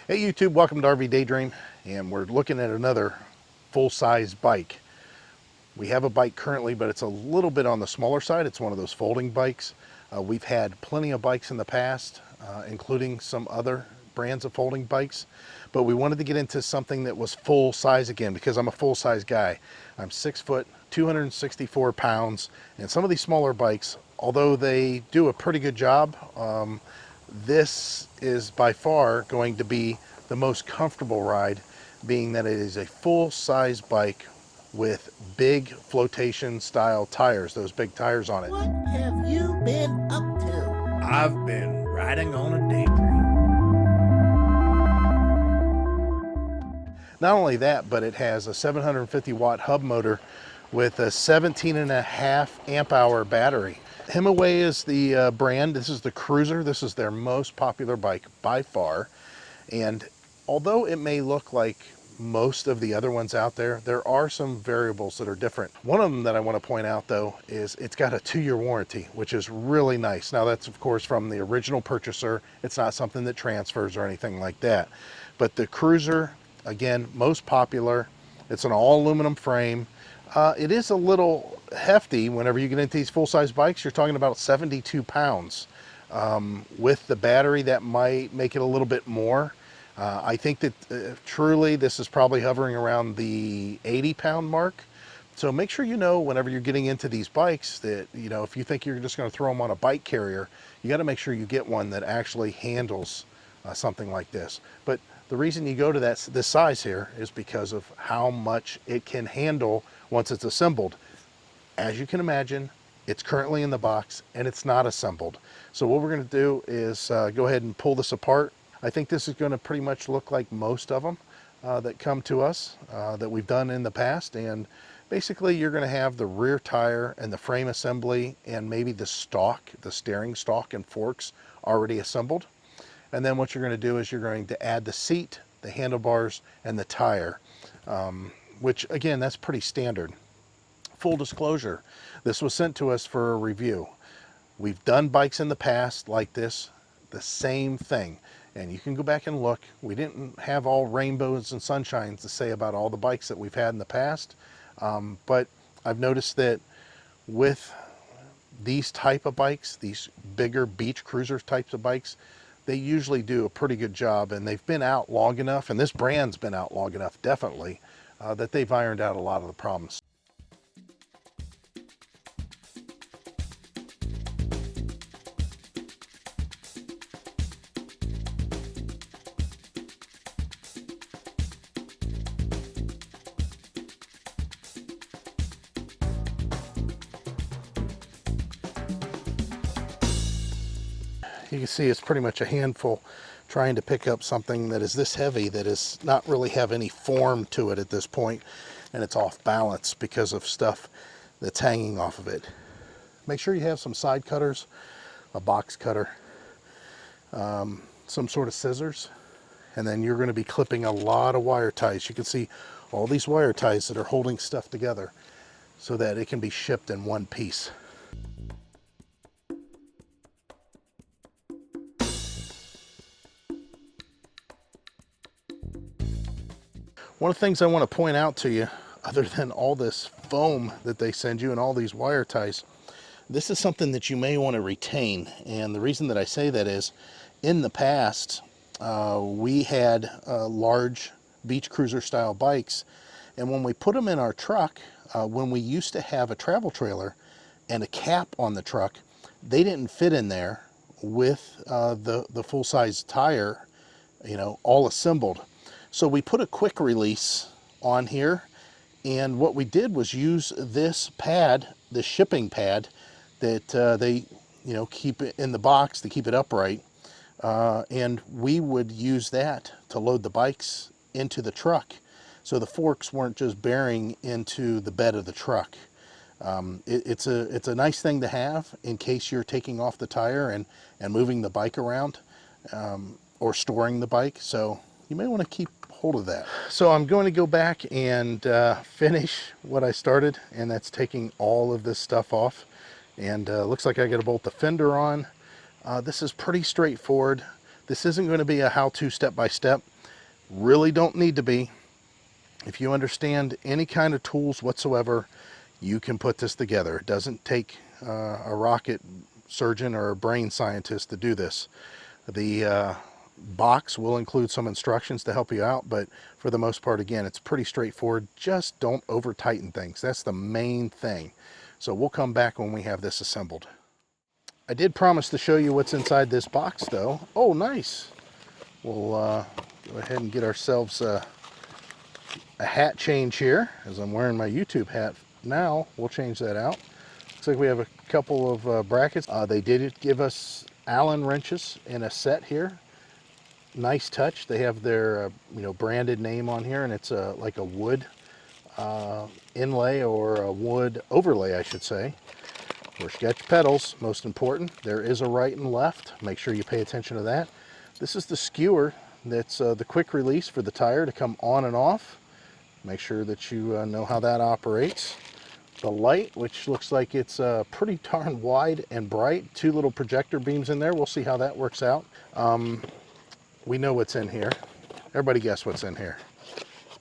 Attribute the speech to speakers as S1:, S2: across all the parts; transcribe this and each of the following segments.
S1: Hey YouTube, welcome to RV Daydream, and we're looking at another full-size bike. We have a bike currently, but it's a little bit on the smaller side. It's one of those folding bikes. We've had plenty of bikes in the past, including some other brands of folding bikes, but we wanted to get into something that was full size again because I'm a full-size guy. I'm 6 foot, 264 pounds, and some of these smaller bikes, although they do a pretty good job, this is by far going to be the most comfortable ride, being that it is a full-size bike with big flotation style tires, those big tires on it.
S2: What have you been up to?
S3: I've been riding on a daydream.
S1: Not only that, but it has a 750 watt hub motor with a 17.5 amp hour battery. Himiway is the brand. This is the Cruiser. This is their most popular bike by far. And although it may look like most of the other ones out there, there are some variables that are different. One of them that I want to point out though is it's got a 2-year warranty, which is really nice. Now that's of course from the original purchaser. It's not something that transfers or anything like that. But the Cruiser, again, most popular. It's an all aluminum frame. It is a little hefty whenever you get into these full-size bikes. You're talking about 72 pounds. With the battery, that might make it a little bit more. I think that truly this is probably hovering around the 80-pound mark. So make sure you know whenever you're getting into these bikes that, you know, if you think you're just going to throw them on a bike carrier, you got to make sure you get one that actually handles something like this. But the reason you go to this size here is because of how much it can handle once it's assembled. As you can imagine, it's currently in the box and it's not assembled. So what we're going to do is go ahead and pull this apart. I think this is going to pretty much look like most of them that come to us that we've done in the past. And basically you're going to have the rear tire and the frame assembly and maybe the stalk, the steering stalk and forks already assembled. And then what you're going to do is you're going to add the seat, the handlebars, and the tire, which again, that's pretty standard. Full disclosure, this was sent to us for a review. We've done bikes in the past like this, the same thing. And you can go back and look. We didn't have all rainbows and sunshines to say about all the bikes that we've had in the past. But I've noticed that with these type of bikes, these bigger beach cruiser types of bikes, they usually do a pretty good job, and they've been out long enough, and this brand's been out long enough, definitely, that they've ironed out a lot of the problems. You can see it's pretty much a handful trying to pick up something that is this heavy, that is not really have any form to it at this point, and it's off balance because of stuff that's hanging off of it. Make sure you have some side cutters, a box cutter, some sort of scissors, and then you're going to be clipping a lot of wire ties. You can see all these wire ties that are holding stuff together so that it can be shipped in one piece. One of the things I want to point out to you, other than all this foam that they send you and all these wire ties, this is something that you may want to retain. And the reason that I say that is, in the past, we had large beach cruiser style bikes. And when we put them in our truck, when we used to have a travel trailer and a cap on the truck, they didn't fit in there with the full-size tire, you know, all assembled. So we put a quick release on here, and what we did was use this pad, the shipping pad that they, you know, keep it in the box to keep it upright, and we would use that to load the bikes into the truck, so the forks weren't just bearing into the bed of the truck. It's a nice thing to have in case you're taking off the tire and moving the bike around, or storing the bike. So you may want to keep hold of that. So I'm going to go back and finish what I started, and that's taking all of this stuff off. And looks like I got to bolt the fender on. This is pretty straightforward. This isn't going to be a how-to step-by-step. Really don't need to be. If you understand any kind of tools whatsoever, you can put this together. It doesn't take a rocket surgeon or a brain scientist to do this. The box will include some instructions to help you out, but for the most part, again, it's pretty straightforward. Just don't over tighten things. That's the main thing. So we'll come back when we have this assembled. I did promise to show you what's inside this box though. Oh, nice. We'll go ahead and get ourselves a hat change here, as I'm wearing my YouTube hat now. We'll change that out. Looks like we have a couple of brackets. They did give us Allen wrenches in a set here. Nice touch. They have their branded name on here, and it's like a wood inlay, or a wood overlay, I should say. Of course, you got your pedals, most important. There is a right and left. Make sure you pay attention to that. This is the skewer. That's the quick release for the tire to come on and off. Make sure that you know how that operates. The light, which looks like it's pretty darn wide and bright. Two little projector beams in there. We'll see how that works out. We know what's in here. Everybody guess what's in here.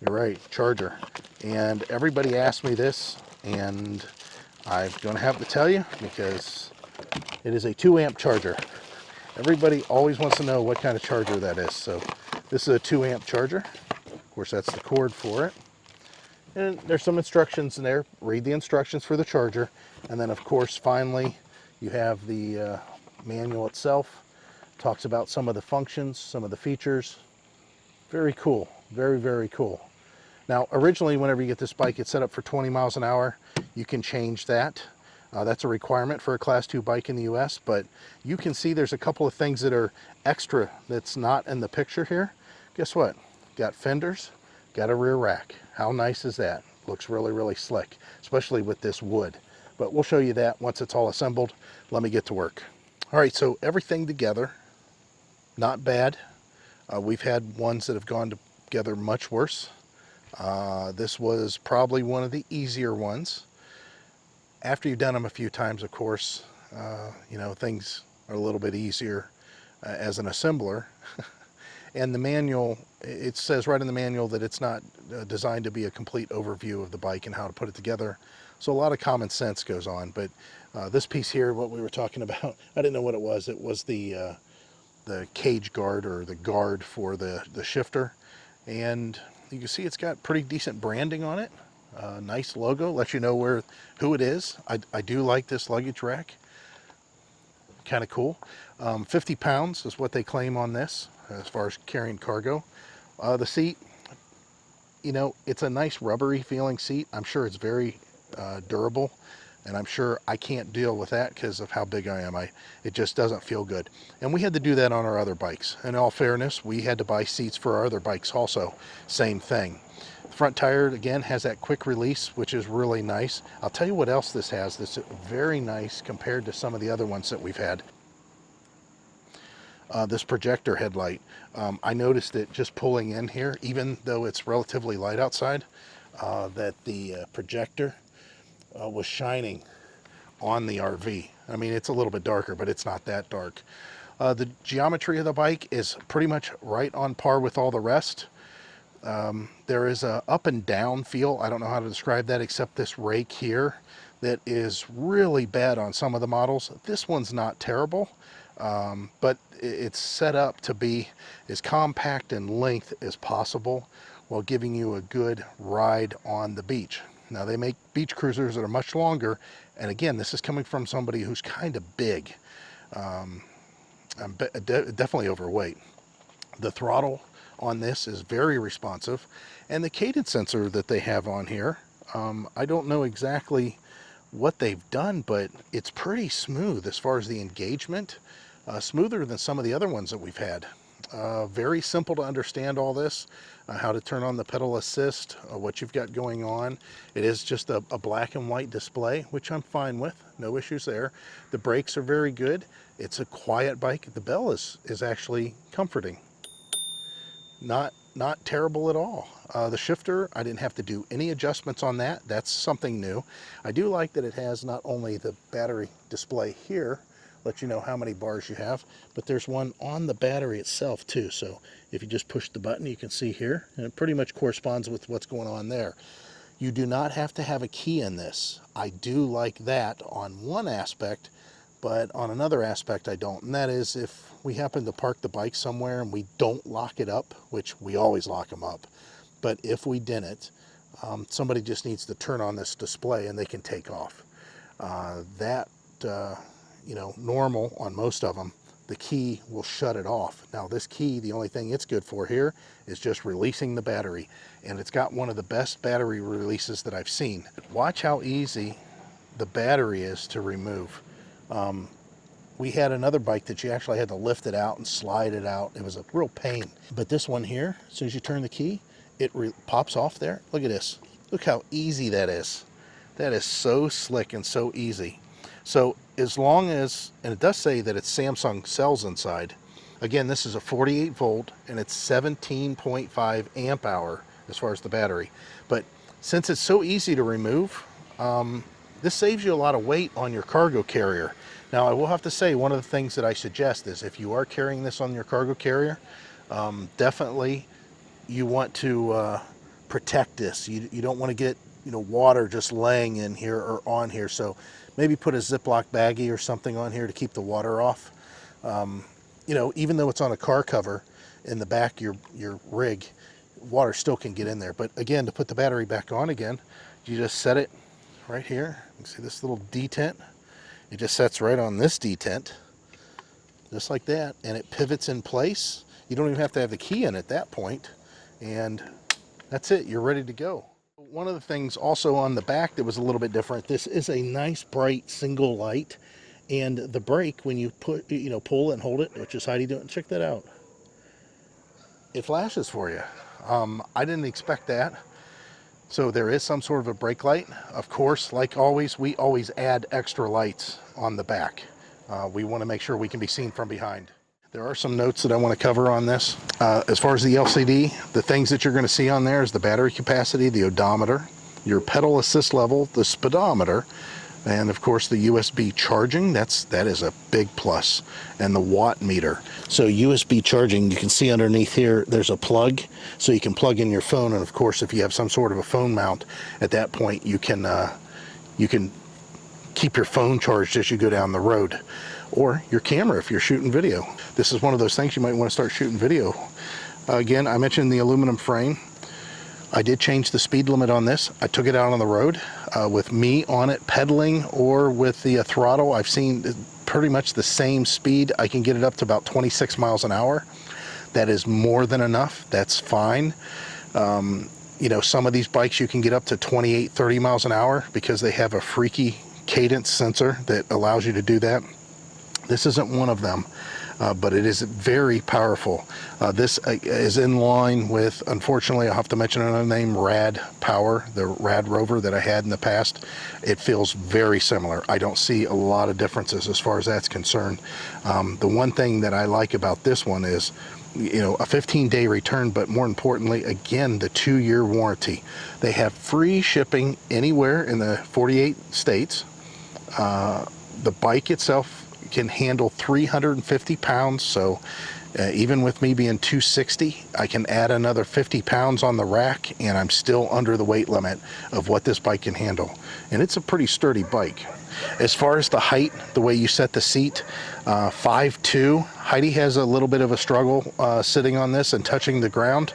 S1: You're right, charger. And everybody asked me this, and I'm going to have to tell you because it is a 2-amp charger. Everybody always wants to know what kind of charger that is. So this is a 2-amp charger. Of course, that's the cord for it. And there's some instructions in there. Read the instructions for the charger. And then, of course, finally, you have the manual itself. Talks about some of the functions, some of the features. Very cool. Very, very cool. Now, originally, whenever you get this bike, it's set up for 20 miles an hour. You can change that. That's a requirement for a Class 2 bike in the US, but you can see there's a couple of things that are extra that's not in the picture here. Guess what? Got fenders, got a rear rack. How nice is that? Looks really, really slick, especially with this wood. But we'll show you that once it's all assembled. Let me get to work. All right, so everything together, not bad. We've had ones that have gone together much worse. This was probably one of the easier ones. After you've done them a few times, of course, things are a little bit easier as an assembler. And the manual, it says right in the manual that it's not designed to be a complete overview of the bike and how to put it together. So a lot of common sense goes on. But this piece here, what we were talking about, I didn't know what it was. It was the cage guard, or the guard for the shifter. And you can see it's got pretty decent branding on it. Nice logo, lets you know who it is. I do like this luggage rack. Kind of cool. 50 pounds is what they claim on this as far as carrying cargo. The seat, it's a nice rubbery feeling seat. I'm sure it's very durable, and I'm sure I can't deal with that because of how big I am. It just doesn't feel good. And we had to do that on our other bikes. In all fairness, we had to buy seats for our other bikes also. Same thing. The front tire, again, has that quick release, which is really nice. I'll tell you what else this has that's very nice compared to some of the other ones that we've had. This projector headlight. I noticed it just pulling in here, even though it's relatively light outside, that the projector was shining on the RV. I mean, it's a little bit darker, but it's not that dark. The geometry of the bike is pretty much right on par with all the rest. There is a up and down feel. I don't know how to describe that except this rake here that is really bad on some of the models. This one's not terrible, but it's set up to be as compact in length as possible while giving you a good ride on the beach. Now, they make beach cruisers that are much longer, and again, this is coming from somebody who's kind of big. I'm definitely overweight. The throttle on this is very responsive, and the cadence sensor that they have on here, I don't know exactly what they've done, but it's pretty smooth as far as the engagement, smoother than some of the other ones that we've had. Very simple to understand all this, how to turn on the pedal assist, what you've got going on. It is just a black and white display, which I'm fine with, no issues there. The brakes are very good. It's a quiet bike. The bell is actually comforting. Not terrible at all. The shifter, I didn't have to do any adjustments on that. That's something new. I do like that it has not only the battery display here, let you know how many bars you have, but there's one on the battery itself too. So if you just push the button, you can see here, and it pretty much corresponds with what's going on there. You do not have to have a key in this. I do like that on one aspect, but on another aspect I don't. And that is if we happen to park the bike somewhere and we don't lock it up, which we always lock them up, but if we didn't, somebody just needs to turn on this display and they can take off. Normal on most of them, the key will shut it off. Now this key, the only thing it's good for here is just releasing the battery, and it's got one of the best battery releases that I've seen. Watch how easy the battery is to remove. We had another bike that you actually had to lift it out and slide it out. It was a real pain. But this one here, as soon as you turn the key, it pops off there. Look at this. Look how easy that is. That is so slick and so easy. So as long as, and it does say that it's Samsung cells inside. Again, this is a 48 volt and it's 17.5 amp hour as far as the battery. But since it's so easy to remove, this saves you a lot of weight on your cargo carrier. Now I will have to say, one of the things that I suggest is if you are carrying this on your cargo carrier, definitely you want to protect this. You don't want to get water just laying in here or on here. So maybe put a Ziploc baggie or something on here to keep the water off. Even though it's on a car cover in the back of your rig, water still can get in there. But again, to put the battery back on again, you just set it right here. You can see this little detent. It just sets right on this detent, just like that, and it pivots in place. You don't even have to have the key in at that point, and that's it. You're ready to go. One of the things also on the back that was a little bit different, this is a nice bright single light, and the brake, when you pull and hold it, which is Heidi doing, check that out. It flashes for you. I didn't expect that. So there is some sort of a brake light. Of course, like always, we always add extra lights on the back. We want to make sure we can be seen from behind. There are some notes that I want to cover on this. As far as the LCD, the things that you're going to see on there is the battery capacity, the odometer, your pedal assist level, the speedometer, and of course the USB charging. That is a big plus, and the watt meter. So USB charging, you can see underneath here there's a plug, so you can plug in your phone, and of course if you have some sort of a phone mount, at that point you can keep your phone charged as you go down the road, or your camera if you're shooting video. This is one of those things you might want to start shooting video. Again, I mentioned the aluminum frame. I did change the speed limit on this. I took it out on the road with me on it pedaling or with the throttle. I've seen pretty much the same speed. I can get it up to about 26 miles an hour. That is more than enough. That's fine. Some of these bikes you can get up to 28, 30 miles an hour because they have a freaky cadence sensor that allows you to do that. This isn't one of them. But it is very powerful. This is in line with, unfortunately, I'll have to mention another name, Rad Power, the Rad Rover that I had in the past. It feels very similar. I don't see a lot of differences as far as that's concerned. The one thing that I like about this one is, a 15-day return, but more importantly, again, the 2-year warranty. They have free shipping anywhere in the 48 states. The bike itself can handle 350 pounds, so even with me being 260, I can add another 50 pounds on the rack and I'm still under the weight limit of what this bike can handle. And it's a pretty sturdy bike. As far as the height, the way you set the seat, 5'2". Heidi has a little bit of a struggle sitting on this and touching the ground.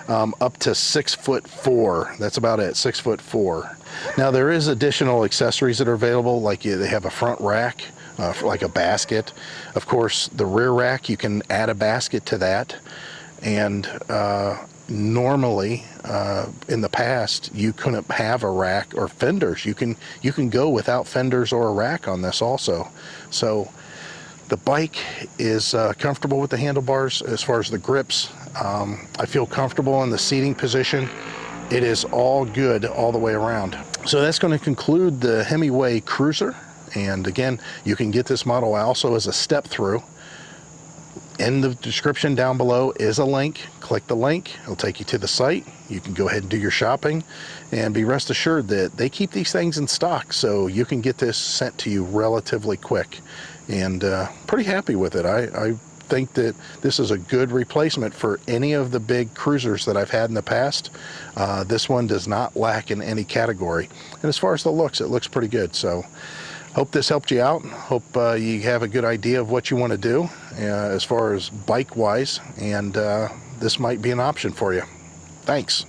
S1: Up to 6'4". That's about it, 6'4". Now there is additional accessories that are available, like they have a front rack, like a basket. Of course, the rear rack, you can add a basket to that. And normally, in the past, you couldn't have a rack or fenders. You can go without fenders or a rack on this also. So the bike is comfortable with the handlebars as far as the grips. I feel comfortable in the seating position. It is all good all the way around. So that's going to conclude the Himiway Cruiser. And again, you can get this model also as a step through. In the description down below is a link. Click the link, it'll take you to the site. You can go ahead and do your shopping, and be rest assured that they keep these things in stock, so you can get this sent to you relatively quick. and pretty happy with it. I think that this is a good replacement for any of the big cruisers that I've had in the past. This one does not lack in any category, and as far as the looks, it looks pretty good. So hope this helped you out. Hope you have a good idea of what you want to do as far as bike wise, and this might be an option for you. Thanks.